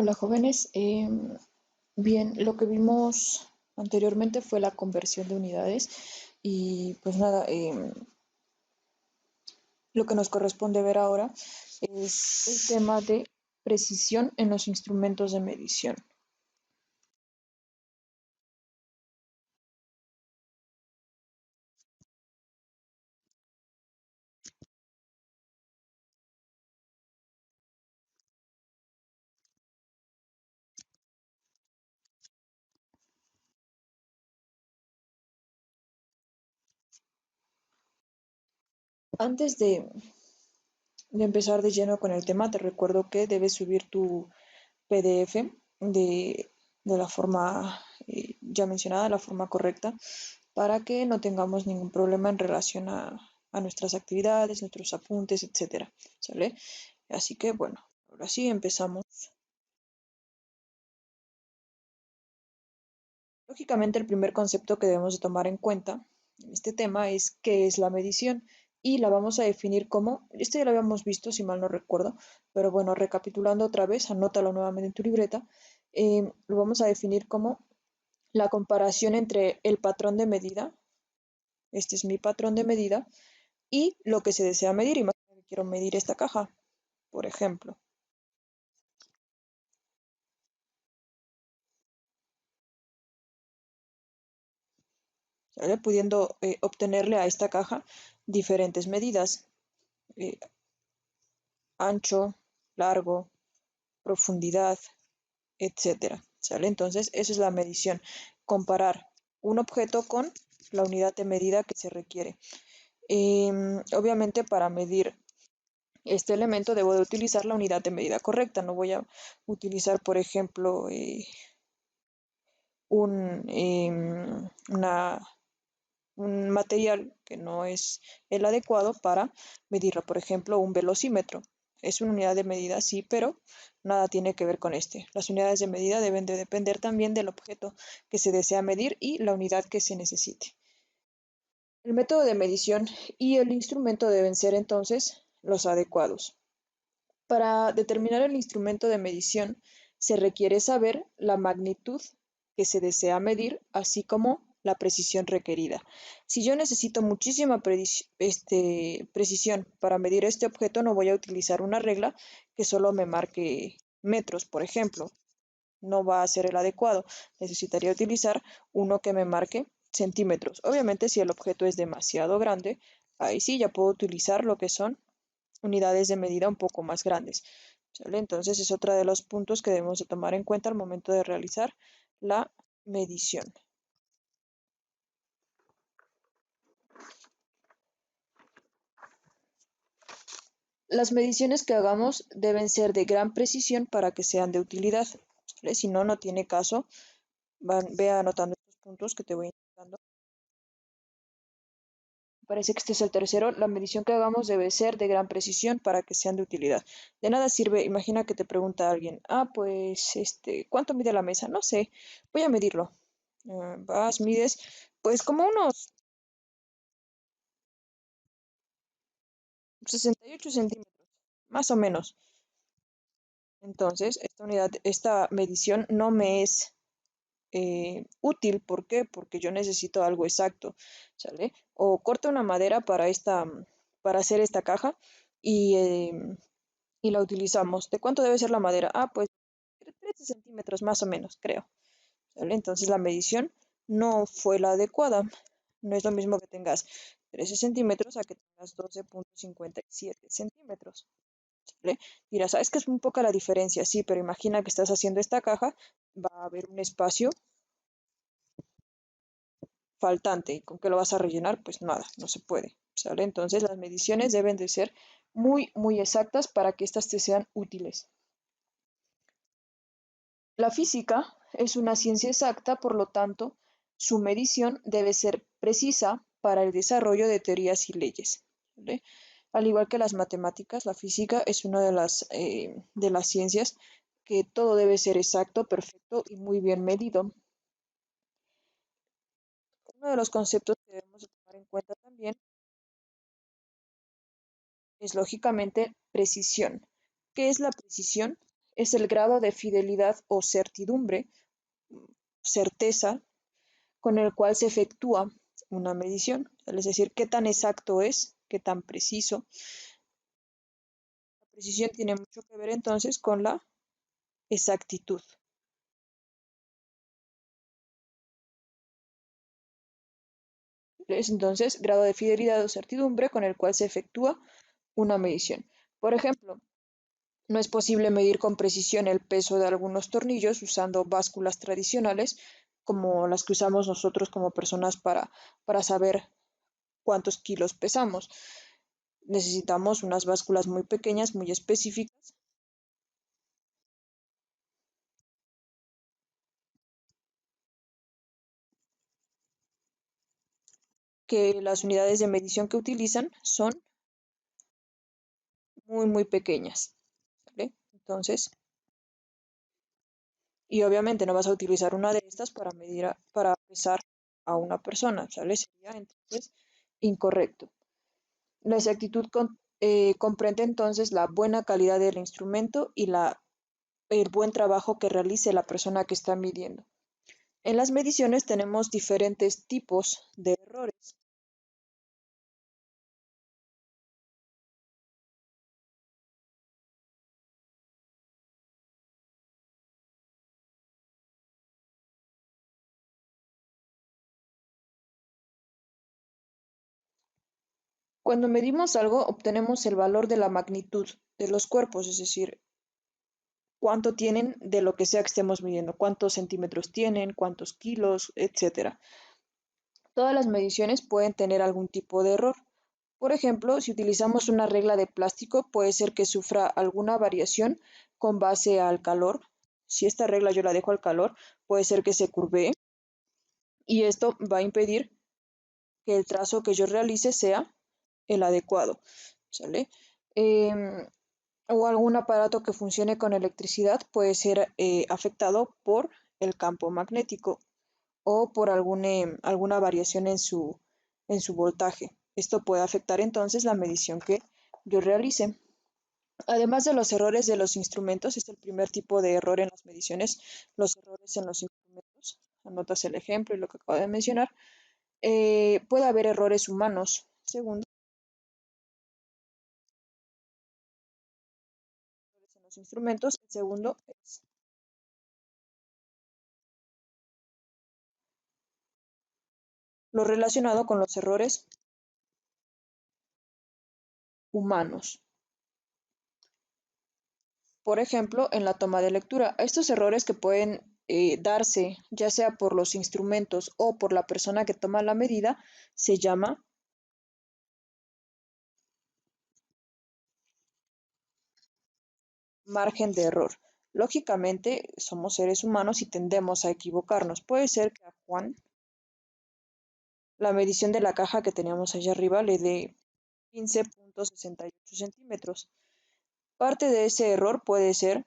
Hola jóvenes, bien, lo que vimos anteriormente fue la conversión de unidades y pues nada, lo que nos corresponde ver ahora es el tema de precisión en los instrumentos de medición. Antes de empezar de lleno con el tema, te recuerdo que debes subir tu PDF de la forma ya mencionada, la forma correcta, para que no tengamos ningún problema en relación a nuestras actividades, nuestros apuntes, etcétera, ¿sale? Así que bueno, ahora sí empezamos. Lógicamente, el primer concepto que debemos de tomar en cuenta en este tema es qué es la medición y la vamos a definir como, esto ya lo habíamos visto si mal no recuerdo, pero bueno, recapitulando otra vez, anótalo nuevamente en tu libreta, lo vamos a definir como la comparación entre el patrón de medida, este es mi patrón de medida, y lo que se desea medir. Imagina que quiero medir esta caja, por ejemplo, ¿sale? Pudiendo obtenerle a esta caja diferentes medidas, eh, ancho, largo, profundidad, etcétera, ¿sale? Entonces, esa es la medición, comparar un objeto con la unidad de medida que se requiere. Obviamente, para medir este elemento debo de utilizar la unidad de medida correcta. No voy a utilizar, por ejemplo, un, un material que no es el adecuado para medirlo. Por ejemplo, un velocímetro. Es una unidad de medida, sí, pero nada tiene que ver con este. Las unidades de medida deben de depender también del objeto que se desea medir y la unidad que se necesite. El método de medición y el instrumento deben ser entonces los adecuados. Para determinar el instrumento de medición se requiere saber la magnitud que se desea medir, así como la precisión requerida. Si yo necesito muchísima precisión para medir este objeto, no voy a utilizar una regla que solo me marque metros, por ejemplo. No va a ser el adecuado. Necesitaría utilizar uno que me marque centímetros. Obviamente, si el objeto es demasiado grande, ahí sí ya puedo utilizar lo que son unidades de medida un poco más grandes, ¿sale? Entonces es otro de los puntos que debemos de tomar en cuenta al momento de realizar la medición. Las mediciones que hagamos deben ser de gran precisión para que sean de utilidad, ¿vale? Si no, no tiene caso. Ve anotando estos puntos que te voy indicando. Parece que este es el tercero. La medición que hagamos debe ser de gran precisión para que sean de utilidad. De nada sirve, imagina que te pregunta alguien, pues, ¿cuánto mide la mesa? No sé, voy a medirlo. Vas, mides, pues como unos 68 centímetros, más o menos. Entonces, esta medición no me es útil. ¿Por qué? Porque yo necesito algo exacto, ¿sale? O corto una madera para hacer esta caja y, y la utilizamos. ¿De cuánto debe ser la madera? Pues 13 centímetros más o menos, creo, ¿sale? Entonces la medición no fue la adecuada. No es lo mismo que tengas 13 centímetros a que tengas 12,57 centímetros. ¿Vale? Dirás, ¿sabes que es un poca la diferencia? Sí, pero imagina que estás haciendo esta caja, va a haber un espacio faltante. ¿Y con qué lo vas a rellenar? Pues nada, no se puede. ¿Sale? Entonces las mediciones deben de ser muy, muy exactas para que éstas te sean útiles. La física es una ciencia exacta, por lo tanto, su medición debe ser precisa para el desarrollo de teorías y leyes, ¿vale? Al igual que las matemáticas, la física es una de las ciencias que todo debe ser exacto, perfecto y muy bien medido. Uno de los conceptos que debemos tomar en cuenta también es lógicamente precisión. ¿Qué es la precisión? es el grado de fidelidad o certidumbre, certeza, con el cual se efectúa una medición, es decir, qué tan exacto es, qué tan preciso. La precisión tiene mucho que ver entonces con la exactitud. Es entonces grado de fidelidad o certidumbre con el cual se efectúa una medición. Por ejemplo, no es posible medir con precisión el peso de algunos tornillos usando básculas tradicionales como las que usamos nosotros como personas para saber cuántos kilos pesamos. Necesitamos unas básculas muy pequeñas, muy específicas, que las unidades de medición que utilizan son muy, muy pequeñas. ¿Vale? Entonces, y obviamente no vas a utilizar una de estas para medir, para pesar a una persona, ¿sale? Sería entonces incorrecto. La exactitud comprende entonces la buena calidad del instrumento y el buen trabajo que realice la persona que está midiendo. En las mediciones tenemos diferentes tipos de errores. Cuando medimos algo, obtenemos el valor de la magnitud de los cuerpos, es decir, cuánto tienen de lo que sea que estemos midiendo, cuántos centímetros tienen, cuántos kilos, etcétera. Todas las mediciones pueden tener algún tipo de error. Por ejemplo, si utilizamos una regla de plástico, puede ser que sufra alguna variación con base al calor. Si esta regla yo la dejo al calor, puede ser que se curvee y esto va a impedir que el trazo que yo realice sea el adecuado, ¿sale? Em, o algún aparato que funcione con electricidad puede ser afectado por el campo magnético o por alguna variación en su voltaje. Esto puede afectar entonces la medición que yo realice. Además de los errores de los instrumentos, es el primer tipo de error en las mediciones, los errores en los instrumentos. Anotas el ejemplo y lo que acabo de mencionar. Puede haber errores humanos. Segundo, errores en los instrumentos. El segundo es lo relacionado con los errores humanos. Por ejemplo, en la toma de lectura. Estos errores que pueden darse ya sea por los instrumentos o por la persona que toma la medida, se llama margen de error. Lógicamente, somos seres humanos y tendemos a equivocarnos. Puede ser que a Juan la medición de la caja que teníamos allá arriba le dé 15,68 centímetros. Parte de ese error puede ser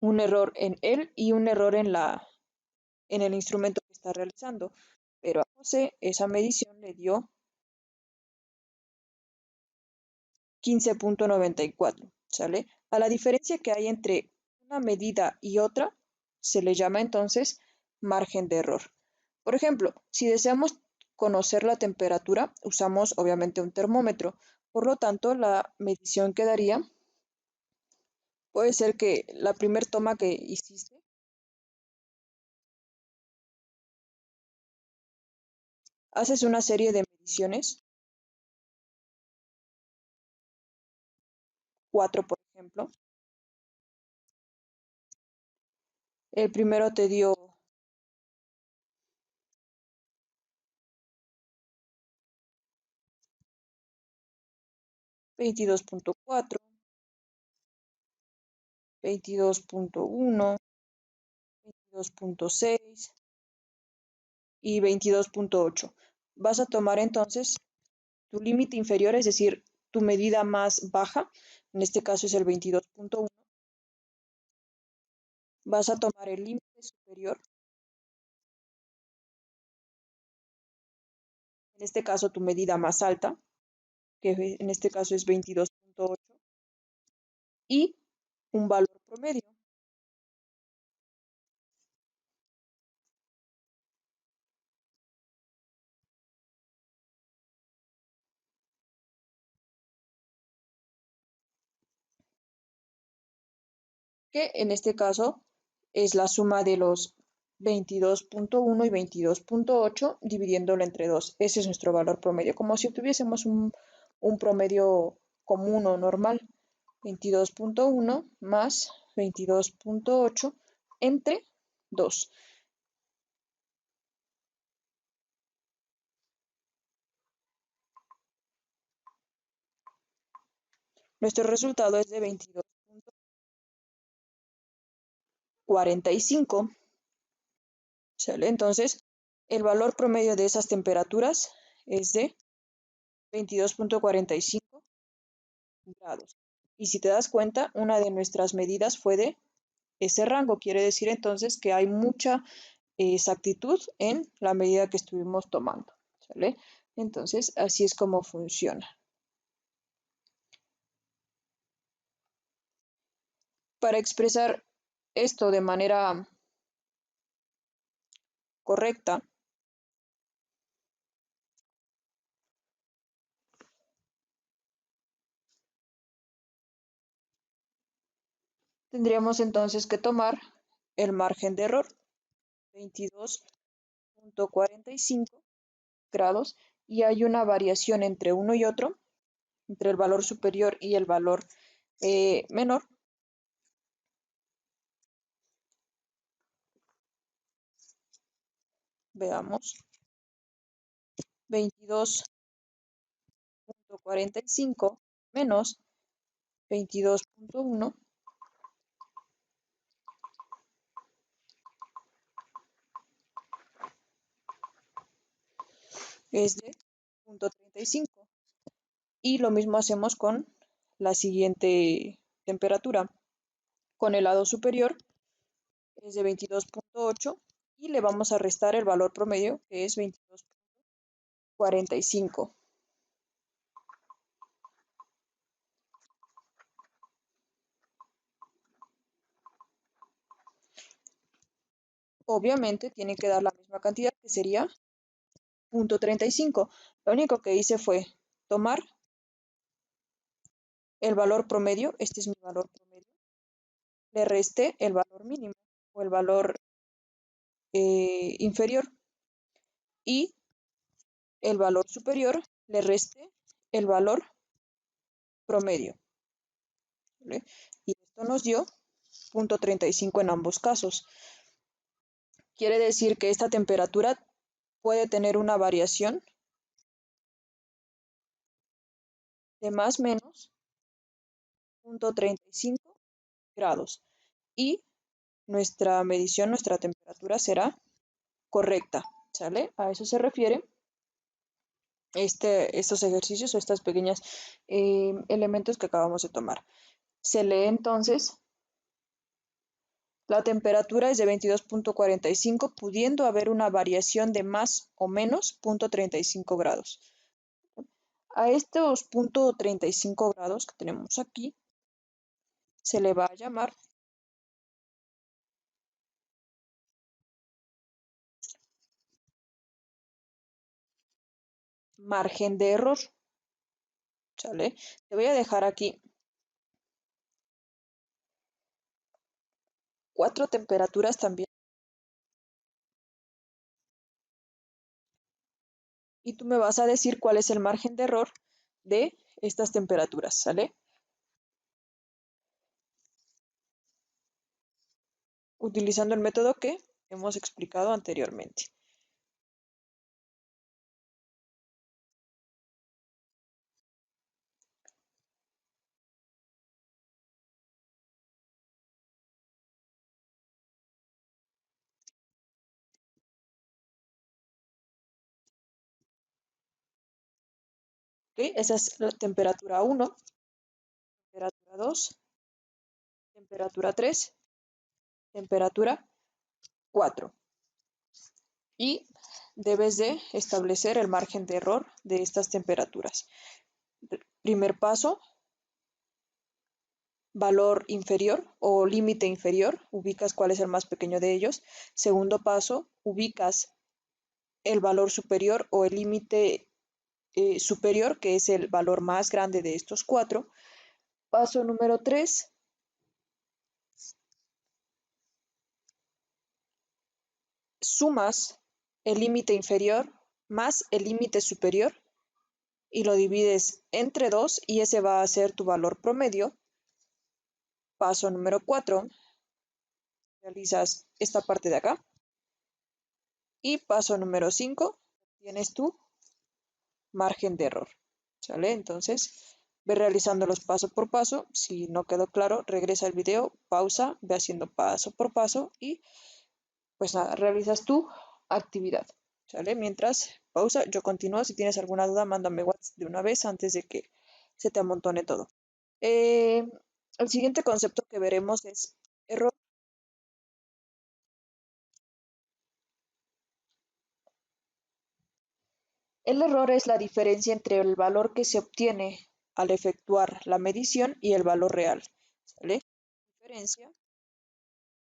un error en él y un error en el instrumento que está realizando. Pero a José esa medición le dio 15,94, ¿sale? A la diferencia que hay entre una medida y otra, se le llama entonces margen de error. Por ejemplo, si deseamos conocer la temperatura, usamos obviamente un termómetro. Por lo tanto, la medición que daría puede ser que la primer toma que hiciste, haces una serie de mediciones, cuatro por ejemplo. El primero te dio 22,4, 22,1, 22,6 y 22,8. Vas a tomar entonces tu límite inferior, es decir, tu medida más baja, en este caso es el 22,1. Vas a tomar el límite superior, en este caso tu medida más alta, que en este caso es 22,8, y un valor promedio. Que en este caso es la suma de los 22.1 y 22.8 dividiéndolo entre 2. Ese es nuestro valor promedio, como si tuviésemos un promedio común o normal. 22.1 más 22.8 entre 2. Nuestro resultado es de 22.45. ¿Sale? Entonces, el valor promedio de esas temperaturas es de 22.45 grados. Y si te das cuenta, una de nuestras medidas fue de ese rango. Quiere decir entonces que hay mucha exactitud en la medida que estuvimos tomando. ¿Sale? Entonces, así es como funciona. Para expresar esto de manera correcta, tendríamos entonces que tomar el margen de error, 22.45 grados, y hay una variación entre uno y otro, entre el valor superior y el valor menor. Veamos, 22.45 menos 22.1 es de 0.35. Y lo mismo hacemos con la siguiente temperatura. Con el lado superior es de 22.8 y le vamos a restar el valor promedio, que es 22.45. Obviamente tiene que dar la misma cantidad, que sería 0.35. Lo único que hice fue tomar el valor promedio, este es mi valor promedio, le resté el valor mínimo o el valor inferior, y el valor superior le resté el valor promedio, ¿vale? Y esto nos dio 0.35 en ambos casos. Quiere decir que esta temperatura puede tener una variación de más o menos 0.35 grados, y nuestra medición, nuestra temperatura será correcta, ¿sale? A eso se refiere estos ejercicios o estas pequeñas elementos que acabamos de tomar. Se lee entonces, la temperatura es de 22.45, pudiendo haber una variación de más o menos 0.35 grados. A estos 0.35 grados que tenemos aquí, se le va a llamar margen de error, ¿sale? Te voy a dejar aquí 4 temperaturas también, y tú me vas a decir cuál es el margen de error de estas temperaturas, ¿sale? Utilizando el método que hemos explicado anteriormente. ¿Ok? Esa es la temperatura 1, temperatura 2, temperatura 3, temperatura 4. Y debes de establecer el margen de error de estas temperaturas. Primer paso, valor inferior o límite inferior, ubicas cuál es el más pequeño de ellos. Segundo paso, ubicas el valor superior o el límite superior, que es el valor más grande de estos cuatro. Paso número 3, sumas el límite inferior más el límite superior y lo divides entre 2 y ese va a ser tu valor promedio. Paso número 4, realizas esta parte de acá. Y paso número 5, tienes tu margen de error. ¿Sale? Entonces, ve realizándolos paso por paso. Si no quedó claro, regresa al video, pausa, ve haciendo paso por paso y pues nada, realizas tu actividad. ¿Sale? Mientras, pausa, yo continúo. Si tienes alguna duda, mándame WhatsApp de una vez antes de que se te amontone todo. El siguiente concepto que veremos es error. El error es la diferencia entre el valor que se obtiene al efectuar la medición y el valor real. ¿Sale? Diferencia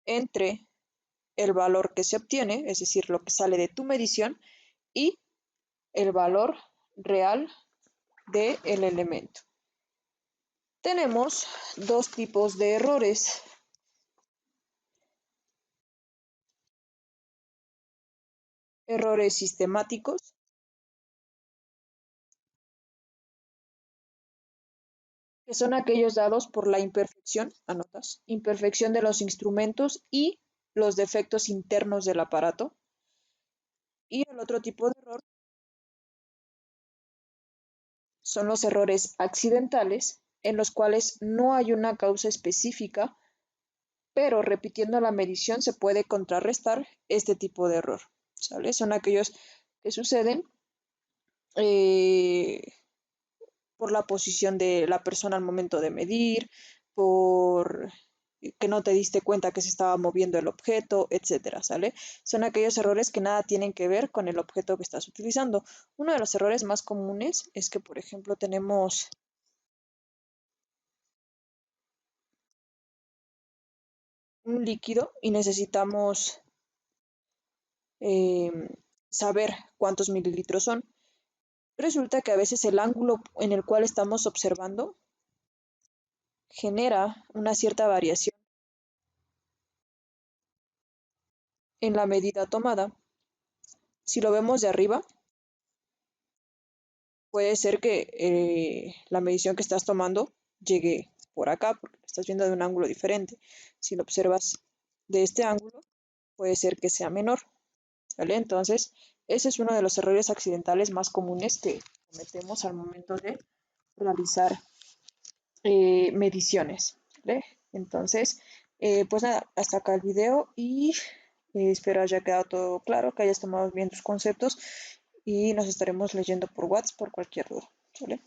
entre el valor que se obtiene, es decir, lo que sale de tu medición, y el valor real del elemento. Tenemos dos tipos de errores. Errores sistemáticos, que son aquellos dados por la imperfección, anotas, imperfección de los instrumentos y los defectos internos del aparato. Y el otro tipo de error son los errores accidentales, en los cuales no hay una causa específica, pero repitiendo la medición se puede contrarrestar este tipo de error. ¿Sale? Son aquellos que suceden eh, por la posición de la persona al momento de medir, por que no te diste cuenta que se estaba moviendo el objeto, etcétera, ¿sale? Son aquellos errores que nada tienen que ver con el objeto que estás utilizando. Uno de los errores más comunes es que, por ejemplo, tenemos un líquido y necesitamos eh, saber cuántos mililitros son. Resulta que a veces el ángulo en el cual estamos observando genera una cierta variación en la medida tomada. Si lo vemos de arriba, puede ser que la medición que estás tomando llegue por acá, porque lo estás viendo de un ángulo diferente. Si lo observas de este ángulo, puede ser que sea menor. ¿Vale? Entonces, ese es uno de los errores accidentales más comunes que cometemos al momento de realizar mediciones. ¿Vale? Entonces, pues nada, hasta acá el video y espero haya quedado todo claro, que hayas tomado bien tus conceptos y nos estaremos leyendo por WhatsApp por cualquier duda. ¿Vale?